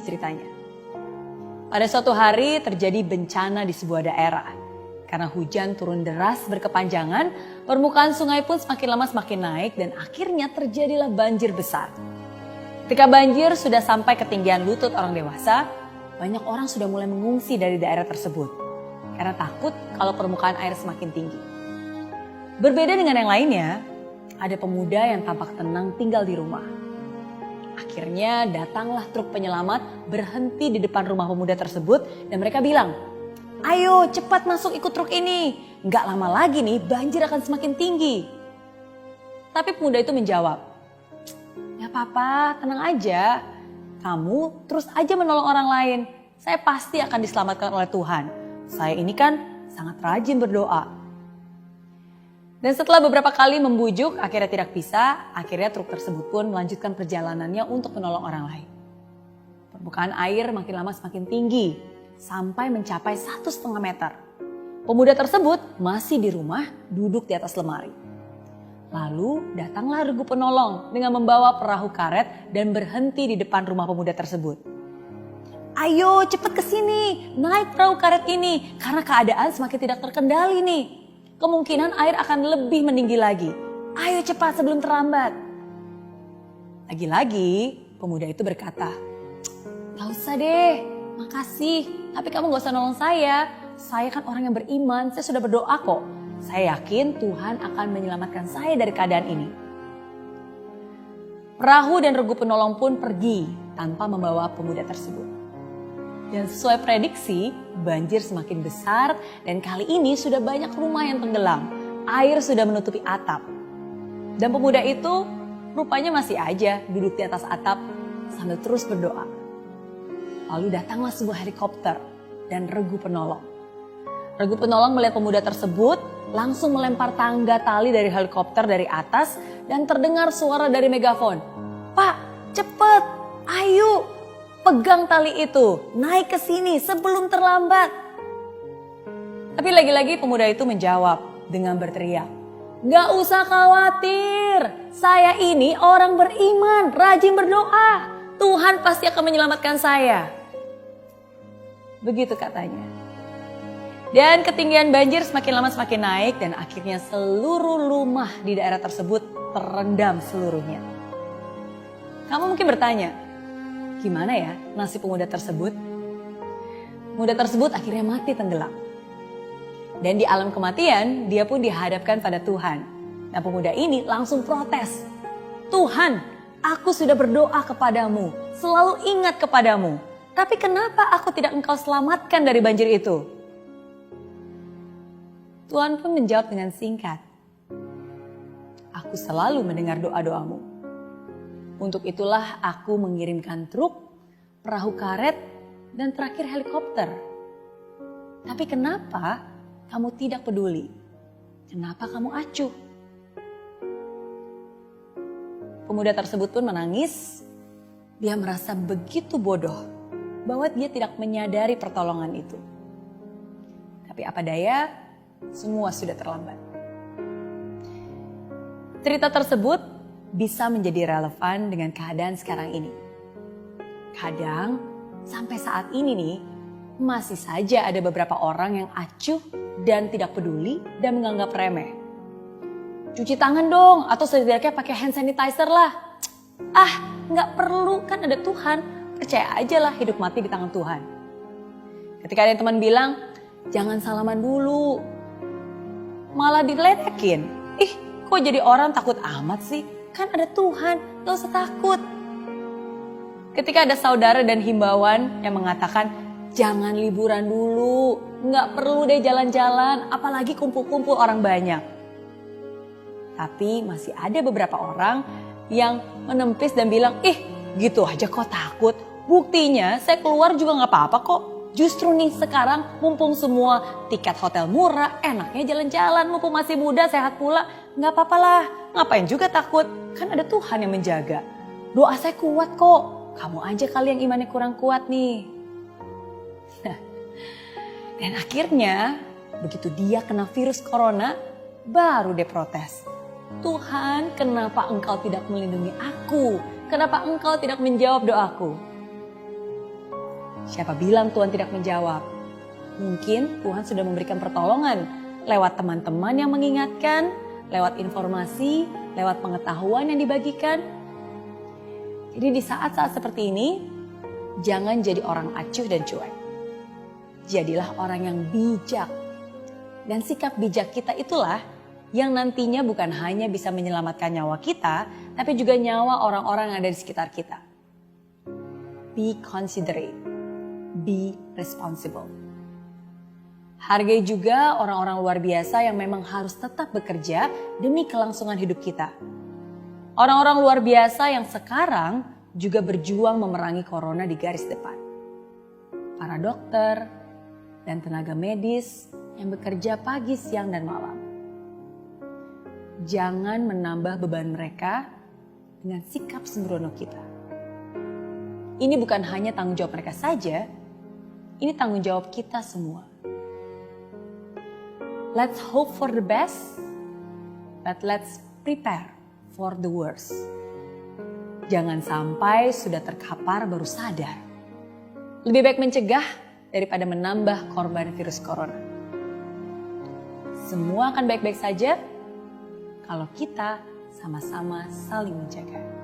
ceritanya. Pada suatu hari terjadi bencana di sebuah daerah. Karena hujan turun deras berkepanjangan, permukaan sungai pun semakin lama semakin naik dan akhirnya terjadilah banjir besar. Ketika banjir sudah sampai ketinggian lutut orang dewasa, banyak orang sudah mulai mengungsi dari daerah tersebut. Karena takut kalau permukaan air semakin tinggi. Berbeda dengan yang lainnya, ada pemuda yang tampak tenang tinggal di rumah. Akhirnya datanglah truk penyelamat berhenti di depan rumah pemuda tersebut dan mereka bilang, "Ayo cepat masuk ikut truk ini, nggak lama lagi nih banjir akan semakin tinggi." Tapi pemuda itu menjawab, "Gak apa-apa, tenang aja. Kamu terus aja menolong orang lain. Saya pasti akan diselamatkan oleh Tuhan. Saya ini kan sangat rajin berdoa." Dan setelah beberapa kali membujuk, akhirnya tidak bisa, akhirnya truk tersebut pun melanjutkan perjalanannya untuk menolong orang lain. Permukaan air makin lama semakin tinggi, sampai mencapai 1,5 meter. Pemuda tersebut masih di rumah, duduk di atas lemari. Lalu datanglah regu penolong dengan membawa perahu karet dan berhenti di depan rumah pemuda tersebut. "Ayo cepat ke sini, naik perahu karet ini, karena keadaan semakin tidak terkendali nih. Kemungkinan air akan lebih meninggi lagi. Ayo cepat sebelum terlambat." Lagi-lagi pemuda itu berkata, "Gak usah deh, makasih. Tapi kamu gak usah nolong saya. Saya kan orang yang beriman, saya sudah berdoa kok. Saya yakin Tuhan akan menyelamatkan saya dari keadaan ini." Perahu dan regu penolong pun pergi tanpa membawa pemuda tersebut. Dan sesuai prediksi, banjir semakin besar dan kali ini sudah banyak rumah yang tenggelam. Air sudah menutupi atap. Dan pemuda itu rupanya masih aja duduk di atas atap sambil terus berdoa. Lalu datanglah sebuah helikopter dan regu penolong. Regu penolong melihat pemuda tersebut, langsung melempar tangga tali dari helikopter dari atas dan terdengar suara dari megafon. "Pak, cepet, ayo, pegang tali itu, naik ke sini sebelum terlambat." Tapi lagi-lagi pemuda itu menjawab dengan berteriak, "Gak usah khawatir, saya ini orang beriman, rajin berdoa. Tuhan pasti akan menyelamatkan saya." Begitu katanya. Dan ketinggian banjir semakin lama semakin naik dan akhirnya seluruh rumah di daerah tersebut terendam seluruhnya. Kamu mungkin bertanya, gimana ya nasib pemuda tersebut? Pemuda tersebut akhirnya mati tenggelam. Dan di alam kematian dia pun dihadapkan pada Tuhan. Nah, pemuda ini langsung protes. "Tuhan, aku sudah berdoa kepadamu, selalu ingat kepadamu. Tapi kenapa aku tidak Engkau selamatkan dari banjir itu?" Tuhan pun menjawab dengan singkat, "Aku selalu mendengar doa-doamu. Untuk itulah aku mengirimkan truk, perahu karet, dan terakhir helikopter. Tapi kenapa kamu tidak peduli? Kenapa kamu acuh?" Pemuda tersebut pun menangis. Dia merasa begitu bodoh bahwa dia tidak menyadari pertolongan itu. Tapi apa daya, semua sudah terlambat. Cerita tersebut bisa menjadi relevan dengan keadaan sekarang ini. Kadang sampai saat ini nih, masih saja ada beberapa orang yang acuh dan tidak peduli dan menganggap remeh. "Cuci tangan dong, atau setidaknya pakai hand sanitizer lah. Nggak perlu, kan ada Tuhan. Percaya aja lah hidup mati di tangan Tuhan." Ketika ada teman bilang, "Jangan salaman dulu," malah diledekin. Kok jadi orang takut amat sih? Kan ada Tuhan, gak usah takut. Ketika ada saudara dan himbauan yang mengatakan, "Jangan liburan dulu, gak perlu deh jalan-jalan, apalagi kumpul-kumpul orang banyak." Tapi masih ada beberapa orang yang menempis dan bilang, gitu aja kok takut. Buktinya saya keluar juga gak apa-apa kok. Justru nih sekarang mumpung semua tiket hotel murah, enaknya jalan-jalan, mumpung masih muda, sehat pula. Gak apa-apa lah, ngapain juga takut, kan ada Tuhan yang menjaga. Doa saya kuat kok, kamu aja kali yang imannya kurang kuat nih. Dan akhirnya begitu dia kena virus corona, baru dia protes. "Tuhan, kenapa Engkau tidak melindungi aku? Kenapa Engkau tidak menjawab doaku?" Siapa bilang Tuhan tidak menjawab? Mungkin Tuhan sudah memberikan pertolongan lewat teman-teman yang mengingatkan, lewat informasi, lewat pengetahuan yang dibagikan. Jadi di saat-saat seperti ini, jangan jadi orang acuh dan cuek. Jadilah orang yang bijak. Dan sikap bijak kita itulah yang nantinya bukan hanya bisa menyelamatkan nyawa kita, tapi juga nyawa orang-orang yang ada di sekitar kita. Be considerate, be responsible. Hargai juga orang-orang luar biasa yang memang harus tetap bekerja demi kelangsungan hidup kita. Orang-orang luar biasa yang sekarang juga berjuang memerangi corona di garis depan. Para dokter dan tenaga medis yang bekerja pagi, siang, dan malam. Jangan menambah beban mereka dengan sikap sembrono kita. Ini bukan hanya tanggung jawab mereka saja, ini tanggung jawab kita semua. Let's hope for the best, but let's prepare for the worst. Jangan sampai sudah terkapar baru sadar. Lebih baik mencegah daripada menambah korban virus corona. Semua akan baik-baik saja kalau kita sama-sama saling menjaga.